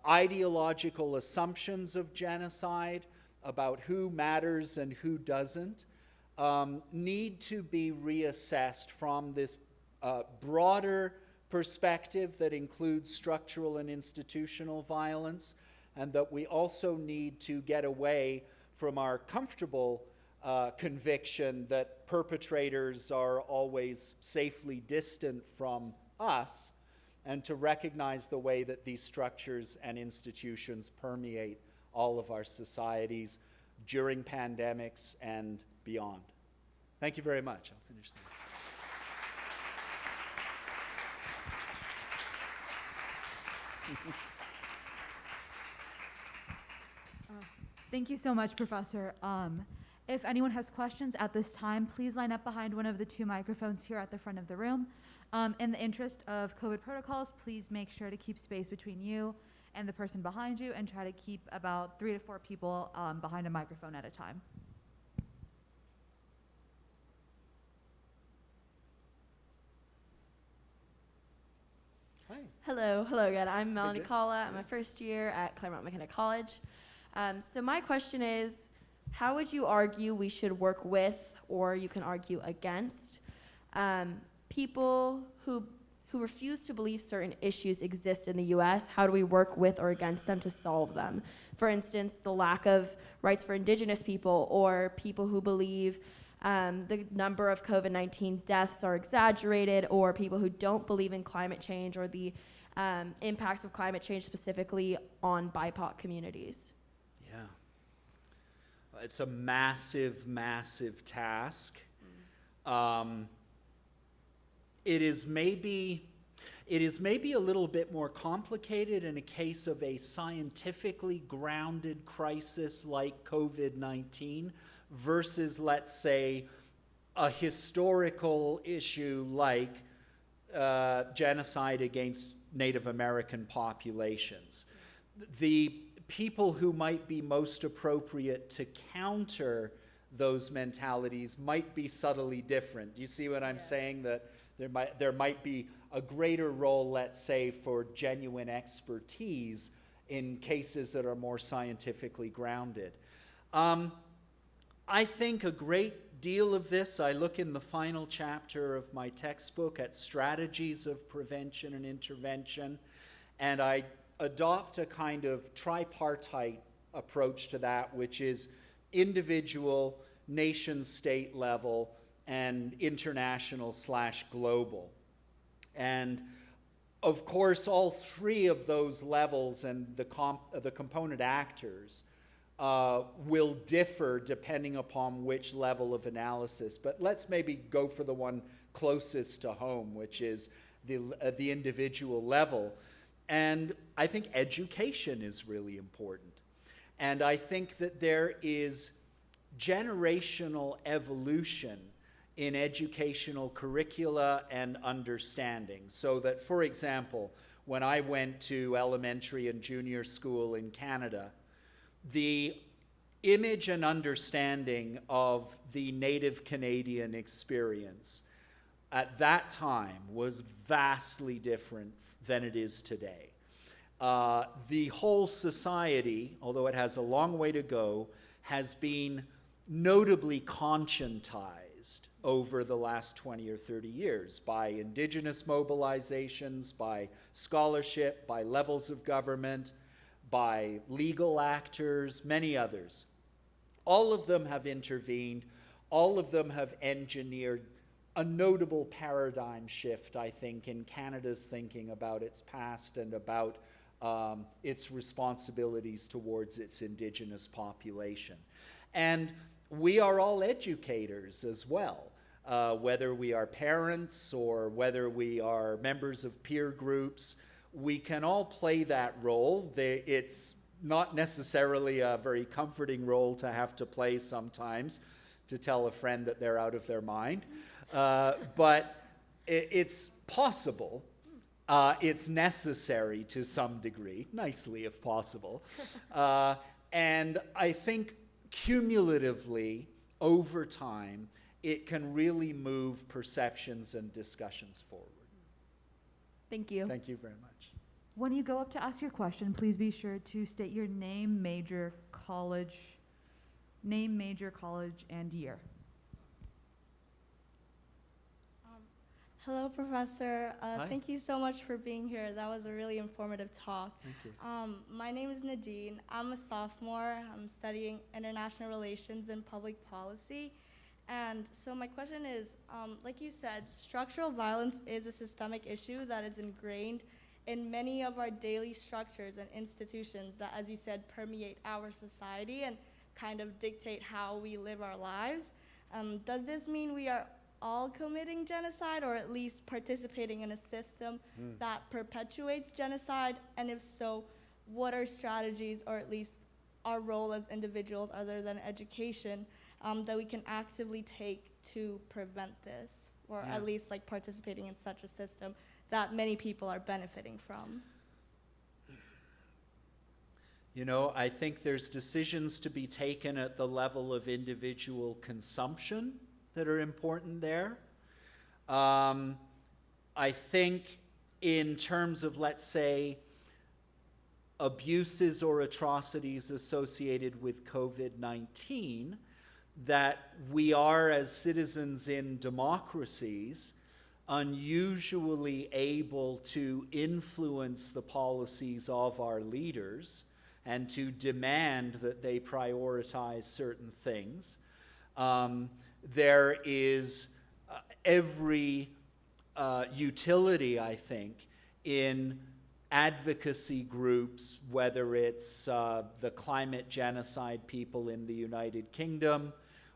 ideological assumptions of genocide about who matters and who doesn't need to be reassessed from this broader perspective that includes structural and institutional violence, and that we also need to get away from our comfortable conviction that perpetrators are always safely distant from us, and to recognize the way that these structures and institutions permeate all of our societies during pandemics and beyond. Thank you very much. I'll finish there. Thank you so much, Professor. If anyone has questions at this time, please line up behind one of the two microphones here at the front of the room. In the interest of COVID protocols, please make sure to keep space between you and the person behind you, and try to keep about 3 to 4 people behind a microphone at a time. Hi. Hello again. I'm Melanie Kalla. I'm my first year at Claremont McKenna College. So my question is, how would you argue we should work with, or you can argue against, people who who refuse to believe certain issues exist in the US, how do we work with or against them to solve them? For instance, the lack of rights for indigenous people, or people who believe the number of COVID-19 deaths are exaggerated, or people who don't believe in climate change or the impacts of climate change specifically on BIPOC communities. Yeah. It's a massive, massive task. It is maybe a little bit more complicated in a case of a scientifically grounded crisis like COVID-19 versus, let's say, a historical issue like genocide against Native American populations. The people who might be most appropriate to counter those mentalities might be subtly different. Do you see what I'm saying? That there might be a greater role, let's say, for genuine expertise in cases that are more scientifically grounded. I think a great deal of this, I look in the final chapter of my textbook at strategies of prevention and intervention, and I adopt a kind of tripartite approach to that, which is individual, nation-state level, and international/global. And of course, all three of those levels and the component actors will differ depending upon which level of analysis. But let's maybe go for the one closest to home, which is the individual level. And I think education is really important. And I think that there is generational evolution in educational curricula and understanding. So that, for example, when I went to elementary and junior school in Canada, the image and understanding of the Native Canadian experience at that time was vastly different than it is today. The whole society, although it has a long way to go, has been notably conscientized over the last 20 or 30 years by indigenous mobilizations, by scholarship, by levels of government, by legal actors, many others. All of them have intervened. All of them have engineered a notable paradigm shift, I think, in Canada's thinking about its past and about its responsibilities towards its indigenous population. And we are all educators as well, whether we are parents or whether we are members of peer groups. We can all play that role. It's not necessarily a very comforting role to have to play sometimes, to tell a friend that they're out of their mind. But it's possible. It's necessary to some degree, nicely if possible. And I think cumulatively, over time, it can really move perceptions and discussions forward. Thank you. Thank you very much. When you go up to ask your question, please be sure to state your name, major, college, and year. Hello, Professor. Hi. Thank you so much for being here. That was a really informative talk. Thank you. My name is Nadine. I'm a sophomore. I'm studying international relations and public policy. And so my question is, like you said, structural violence is a systemic issue that is ingrained in many of our daily structures and institutions that, as you said, permeate our society and kind of dictate how we live our lives. Does this mean we are all committing genocide, or at least participating in a system that perpetuates genocide? And if so, what are strategies, or at least our role as individuals other than education, that we can actively take to prevent this, or at least like participating in such a system that many people are benefiting from? You know, I think there's decisions to be taken at the level of individual consumption that are important there. I think in terms of, let's say, abuses or atrocities associated with COVID-19, that we are, as citizens in democracies, unusually able to influence the policies of our leaders and to demand that they prioritize certain things. There is every utility, I think, in advocacy groups, whether it's the climate genocide people in the United Kingdom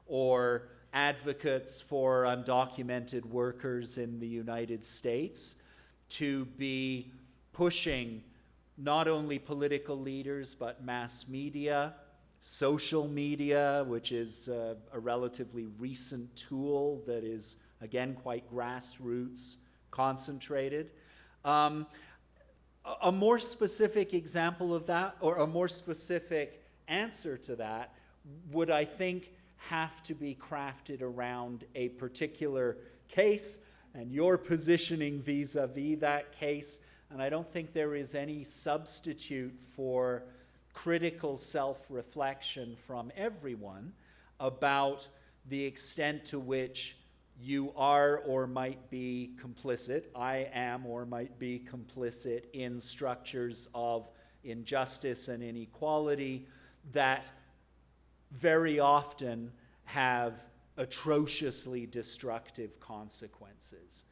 or advocates for undocumented workers in the United States, to be pushing not only political leaders but mass media, social media, which is a relatively recent tool that is, again, quite grassroots concentrated. A more specific example of that, or a more specific answer to that, would, I think, have to be crafted around a particular case and your positioning vis-a-vis that case. And I don't think there is any substitute for critical self-reflection from everyone about the extent to which you are or might be complicit, I am or might be complicit in structures of injustice and inequality that very often have atrociously destructive consequences.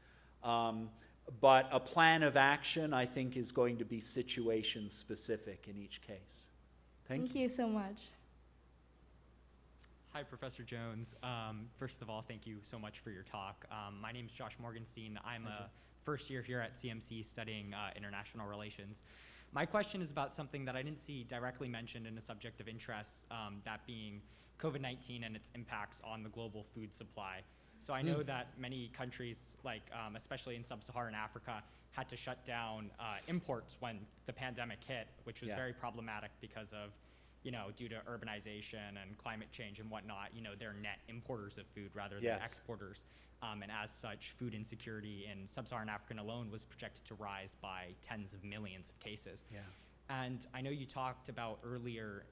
But a plan of action, I think, is going to be situation specific in each case. Thank you. You so much. Hi, Professor Jones. First of all, thank you so much for your talk. My name is Josh Morgenstein. I'm a first year here at CMC studying international relations. My question is about something that I didn't see directly mentioned in a subject of interest, that being COVID-19 and its impacts on the global food supply. So I know that many countries, like especially in sub-Saharan Africa, had to shut down imports when the pandemic hit, which was very problematic because of, due to urbanization and climate change and whatnot, they're net importers of food rather than exporters. And as such, food insecurity in sub-Saharan Africa alone was projected to rise by tens of millions of cases. And I know you talked about earlier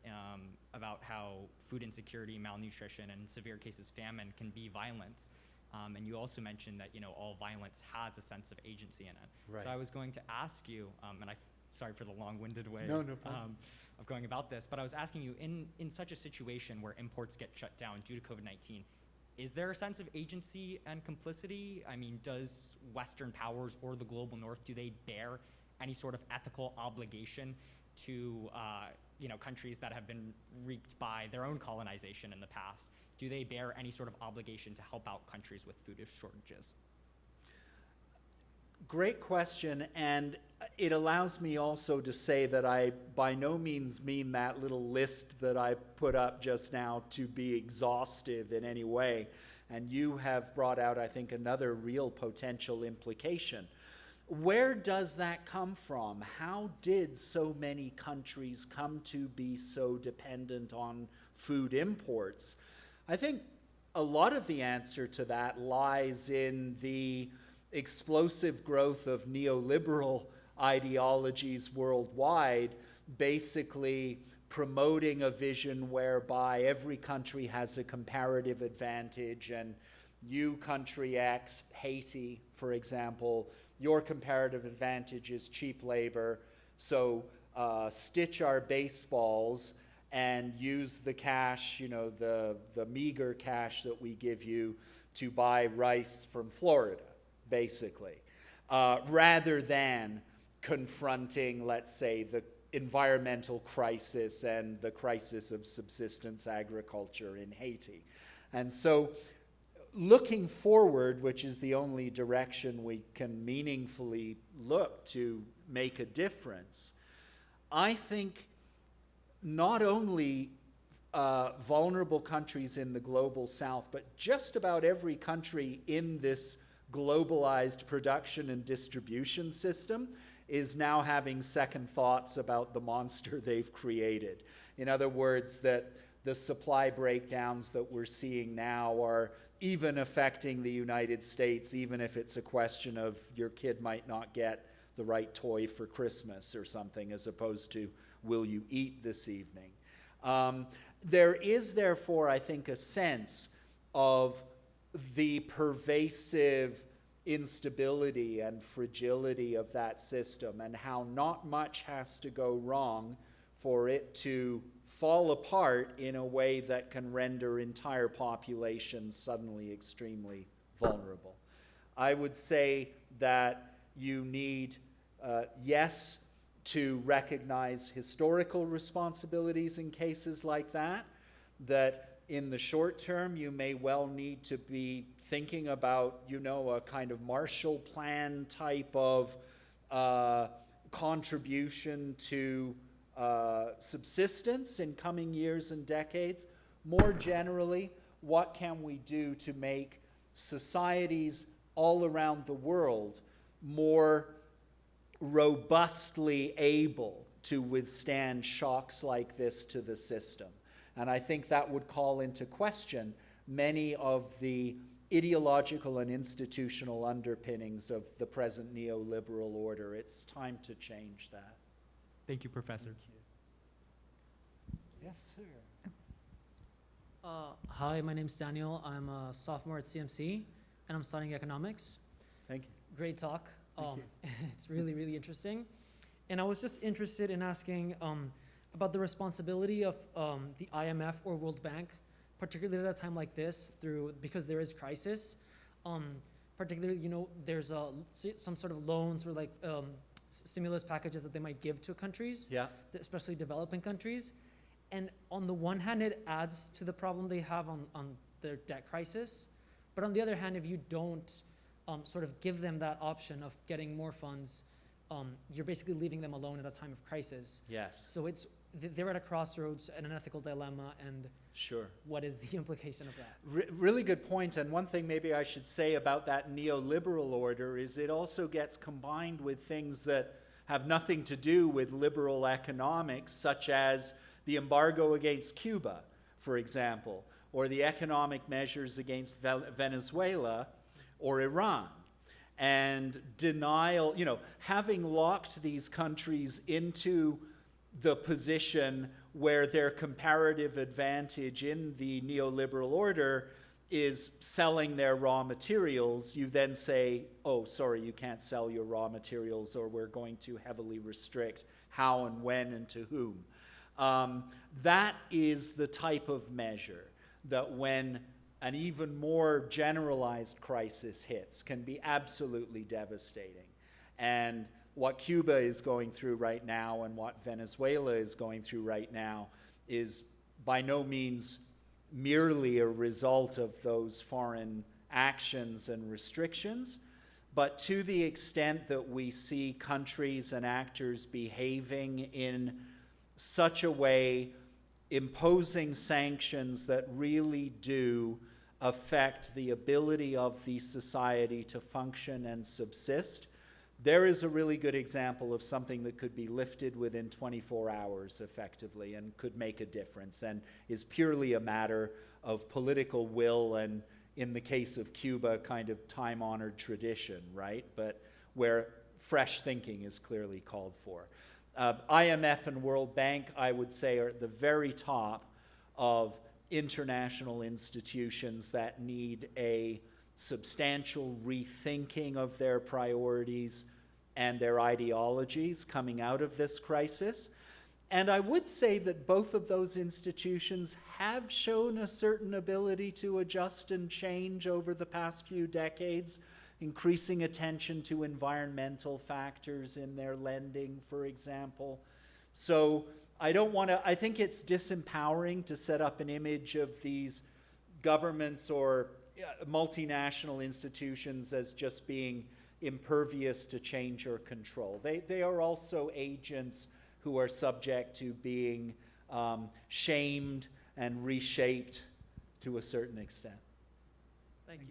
about how food insecurity, malnutrition, and severe cases famine can be violence. And you also mentioned that all violence has a sense of agency in it. Right. So I was going to ask you, and sorry for the long-winded way No problem. of going about this, but I was asking you, in such a situation where imports get shut down due to COVID-19, is there a sense of agency and complicity? I mean, does Western powers or the global North, do they bear any sort of ethical obligation to countries that have been wreaked by their own colonization in the past? Do they bear any sort of obligation to help out countries with food shortages? Great question, and it allows me also to say that I by no means mean that little list that I put up just now to be exhaustive in any way. And you have brought out, I think, another real potential implication. Where does that come from? How did so many countries come to be so dependent on food imports? I think a lot of the answer to that lies in the explosive growth of neoliberal ideologies worldwide, basically promoting a vision whereby every country has a comparative advantage, and you, country X, Haiti, for example, your comparative advantage is cheap labor, so stitch our baseballs and use the cash, the meager cash that we give you to buy rice from Florida, basically, rather than confronting, let's say, the environmental crisis and the crisis of subsistence agriculture in Haiti. And so looking forward, which is the only direction we can meaningfully look to make a difference, I think not only vulnerable countries in the global south, but just about every country in this globalized production and distribution system is now having second thoughts about the monster they've created. In other words, that the supply breakdowns that we're seeing now are even affecting the United States, even if it's a question of your kid might not get the right toy for Christmas or something, as opposed to, will you eat this evening? There is, therefore, I think, a sense of the pervasive instability and fragility of that system, and how not much has to go wrong for it to fall apart in a way that can render entire populations suddenly extremely vulnerable. I would say that you need, yes, to recognize historical responsibilities in cases like that in the short term you may well need to be thinking about, a kind of Marshall Plan type of contribution to subsistence in coming years and decades. More generally, what can we do to make societies all around the world more robustly able to withstand shocks like this to the system? And I think that would call into question many of the ideological and institutional underpinnings of the present neoliberal order. It's time to change that. Thank you, Professor. Thank you. Yes, sir. Hi, my name's Daniel. I'm a sophomore at CMC, and I'm studying economics. Thank you. Great talk. Thank you. It's really, really interesting. And I was just interested in asking about the responsibility of the IMF or World Bank, particularly at a time like this, because there is crisis. Particularly, there's some sort of loans or like stimulus packages that they might give to countries, especially developing countries. And on the one hand, it adds to the problem they have on their debt crisis. But on the other hand, if you don't sort of give them that option of getting more funds, you're basically leaving them alone at a time of crisis. Yes. So they're at a crossroads and an ethical dilemma, and sure, what is the implication of that? Really good point. And one thing maybe I should say about that neoliberal order is it also gets combined with things that have nothing to do with liberal economics, such as the embargo against Cuba, for example, or the economic measures against Venezuela or Iran. And denial, having locked these countries into the position where their comparative advantage in the neoliberal order is selling their raw materials, you then say, oh, sorry, you can't sell your raw materials, or we're going to heavily restrict how and when and to whom. That is the type of measure that when an even more generalized crisis hits can be absolutely devastating. And what Cuba is going through right now and what Venezuela is going through right now is by no means merely a result of those foreign actions and restrictions, but to the extent that we see countries and actors behaving in such a way, imposing sanctions that really do affect the ability of the society to function and subsist, there is a really good example of something that could be lifted within 24 hours effectively and could make a difference and is purely a matter of political will and, in the case of Cuba, kind of time-honored tradition, right? But where fresh thinking is clearly called for. IMF and World Bank, I would say, are at the very top of international institutions that need a substantial rethinking of their priorities and their ideologies coming out of this crisis. And I would say that both of those institutions have shown a certain ability to adjust and change over the past few decades, increasing attention to environmental factors in their lending, for example. So I think it's disempowering to set up an image of these governments or multinational institutions as just being impervious to change or control. They are also agents who are subject to being shamed and reshaped to a certain extent. Thank you.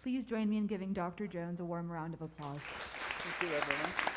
Please join me in giving Dr. Jones a warm round of applause. Thank you, everyone.